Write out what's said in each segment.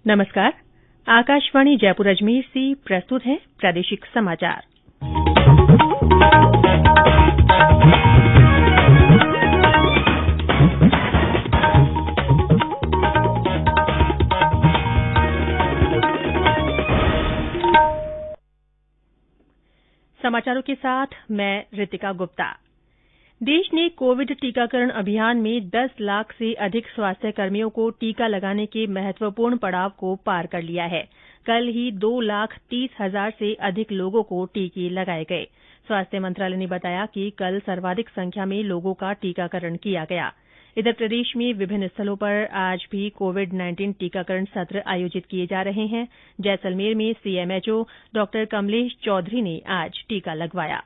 नमस्कार। आकाशवाणी जयपुर अजमेर से प्रस्तुत है प्रादेशिक समाचार। समाचारों के साथ मैं रितिका गुप्ता। देश ने कोविड टीकाकरण अभियान में 10 लाख से अधिक स्वास्थ्य कर्मियों को टीका लगाने के महत्वपूर्ण पड़ाव को पार कर लिया है। कल ही 2,30,000 से अधिक लोगों को टीके लगाए गए। स्वास्थ्य मंत्रालय ने बताया कि कल सर्वाधिक संख्या में लोगों का टीकाकरण किया गया। इधर प्रदेश में विभिन्न स्थलों पर आज भी कोविड-19 टीकाकरण सत्र आयोजित किए जा रहे हैं। जैसलमेर में सीएमएचओ डॉ कमलेश चौधरी ने आज टीका लगवाया।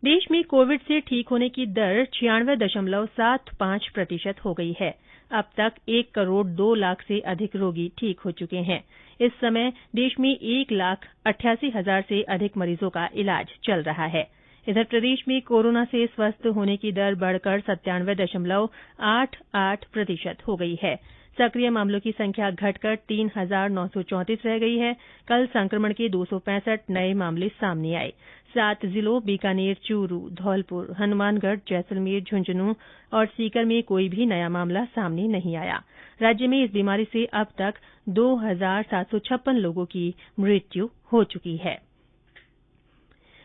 देश में कोविड से ठीक होने की दर 96.75% हो गई है। अब तक 1 करोड़ 2 लाख से अधिक रोगी ठीक हो चुके हैं। इस समय देश में 1,88,000 से अधिक मरीजों का इलाज चल रहा है। इधर प्रदेश में कोरोना से स्वस्थ होने की दर बढ़कर 97.88% हो गई है। सक्रिय मामलों की संख्या घटकर 3,934 रह गई है। कल संक्रमण के 265 नए मामले सामने आए। 7 जिलों बीकानेर, चूरू, धौलपुर, हनुमानगढ़, जैसलमेर, झुंझुनूं और सीकर में कोई भी नया मामला सामने नहीं आया। राज्य में इस बीमारी से अब तक 2,756 लोगों की मृत्यु हो चुकी है।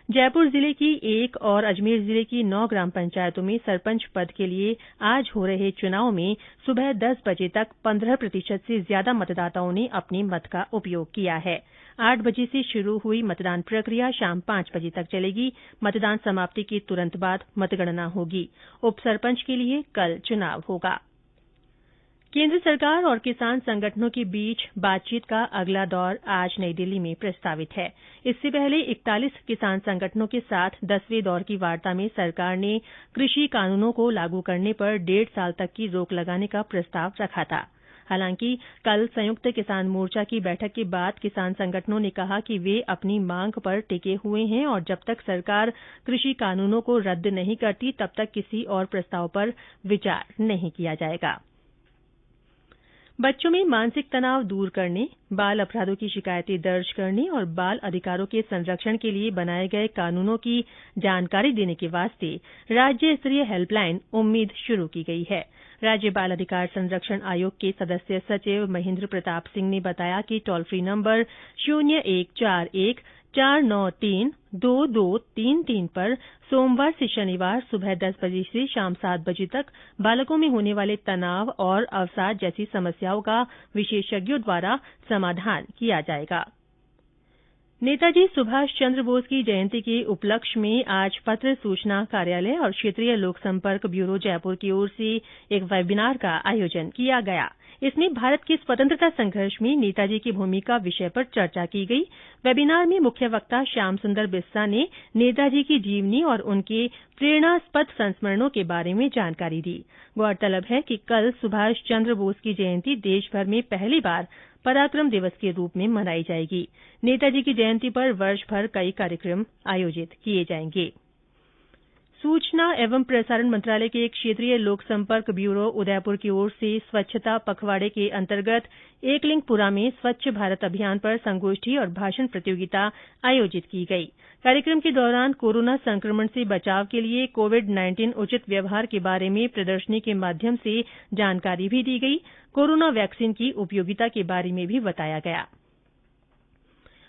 जयपुर जिले की 1 और अजमेर जिले की 9 ग्राम पंचायतों में सरपंच पद के लिए आज हो रहे चुनाव में सुबह 10 बजे तक 15% से ज्यादा मतदाताओं ने अपने मत का उपयोग किया है। 8 बजे से शुरू हुई मतदान प्रक्रिया शाम 5 बजे तक चलेगी। मतदान समाप्ति के तुरंत बाद मतगणना होगी। उप सरपंच के लिए कल चुनाव होगा। केंद्र सरकार और किसान संगठनों के बीच बातचीत का अगला दौर आज नई दिल्ली में प्रस्तावित है। इससे पहले 41 किसान संगठनों के साथ 10वें दौर की वार्ता में सरकार ने कृषि कानूनों को लागू करने पर 1.5 साल तक की रोक लगाने का प्रस्ताव रखा था। हालांकि कल संयुक्त किसान मोर्चा की बैठक के बाद किसान संगठनों ने कहा कि वे अपनी मांग पर टिके हुए हैं और जब तक सरकार कृषि कानूनों को रद्द नहीं करती तब तक किसी और प्रस्ताव पर विचार नहीं किया जाएगा। बच्चों में मानसिक तनाव दूर करने, बाल अपराधों की शिकायतें दर्ज करने और बाल अधिकारों के संरक्षण के लिए बनाए गए कानूनों की जानकारी देने के वास्ते राज्य स्तरीय हेल्पलाइन उम्मीद शुरू की गई है। राज्य बाल अधिकार संरक्षण आयोग के सदस्य सचिव महेंद्र प्रताप सिंह ने बताया कि टोल फ्री नंबर 0141-493-2233 पर सोमवार से शनिवार सुबह 10 बजे से शाम 7 बजे तक बालकों में होने वाले तनाव और अवसाद जैसी समस्याओं का विशेषज्ञों द्वारा समाधान किया जाएगा। नेताजी सुभाष चंद्र बोस की जयंती के उपलक्ष्य में आज पत्र सूचना कार्यालय और क्षेत्रीय लोक संपर्क ब्यूरो जयपुर की ओर से एक वेबिनार का आयोजन किया गया। इसमें भारत के स्वतंत्रता संघर्ष में नेताजी की भूमिका विषय पर चर्चा की गई। वेबिनार में मुख्य वक्ता श्याम सुंदर बिस्सा ने नेताजी की जीवनी और उनके प्रेरणास्पद संस्मरणों के बारे में जानकारी दी। गौरतलब है कि कल सुभाष चंद्र बोस की जयंती देशभर में पहली बार पराक्रम दिवस के रूप में मनाई जाएगी। नेताजी की जयंती पर वर्ष भर कई कार्यक्रम आयोजित किए जाएंगे। सूचना एवं प्रसारण मंत्रालय के क्षेत्रीय लोक संपर्क ब्यूरो उदयपुर की ओर से स्वच्छता पखवाड़े के अंतर्गत एकलिंगपुरा में स्वच्छ भारत अभियान पर संगोष्ठी और भाषण प्रतियोगिता आयोजित की गई। कार्यक्रम के दौरान कोरोना संक्रमण से बचाव के लिए कोविड-19 उचित व्यवहार के बारे में प्रदर्शनी के माध्यम से जानकारी भी दी गई। कोरोना वैक्सीन की उपयोगिता के बारे में भी बताया गया।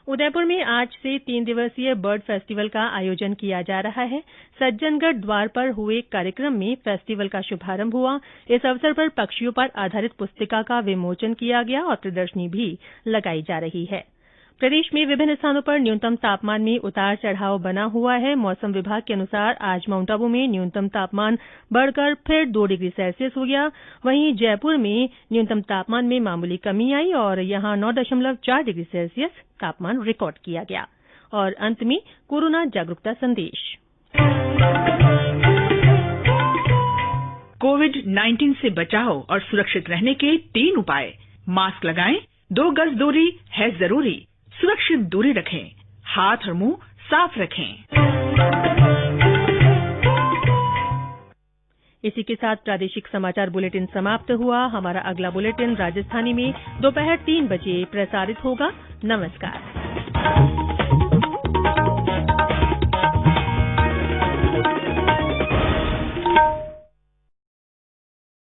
उदयपुर में आज से 3 दिवसीय बर्ड फेस्टिवल का आयोजन किया जा रहा है। सज्जनगढ़ द्वार पर हुए कार्यक्रम में फेस्टिवल का शुभारंभ हुआ। इस अवसर पर पक्षियों पर आधारित पुस्तिका का विमोचन किया गया और प्रदर्शनी भी लगाई जा रही है। प्रदेश में विभिन्न स्थानों पर न्यूनतम तापमान में उतार चढ़ाव बना हुआ है। मौसम विभाग के अनुसार आज माउंट आबू में न्यूनतम तापमान बढ़कर फिर 2 डिग्री सेल्सियस हो गया। वहीं जयपुर में न्यूनतम तापमान में मामूली कमी आई और यहां 9.4 डिग्री सेल्सियस तापमान रिकॉर्ड किया गया। और अंत में कोरोना जागरूकता संदेश। कोविड-19 से बचाव और सुरक्षित रहने के 3 उपाय। मास्क लगाएं, 2 गज दूरी है जरूरी, सुरक्षित दूरी रखें, हाथ और मुंह साफ रखें। इसी के साथ प्रादेशिक समाचार बुलेटिन समाप्त हुआ। हमारा अगला बुलेटिन राजस्थानी में दोपहर 3 बजे प्रसारित होगा। नमस्कार।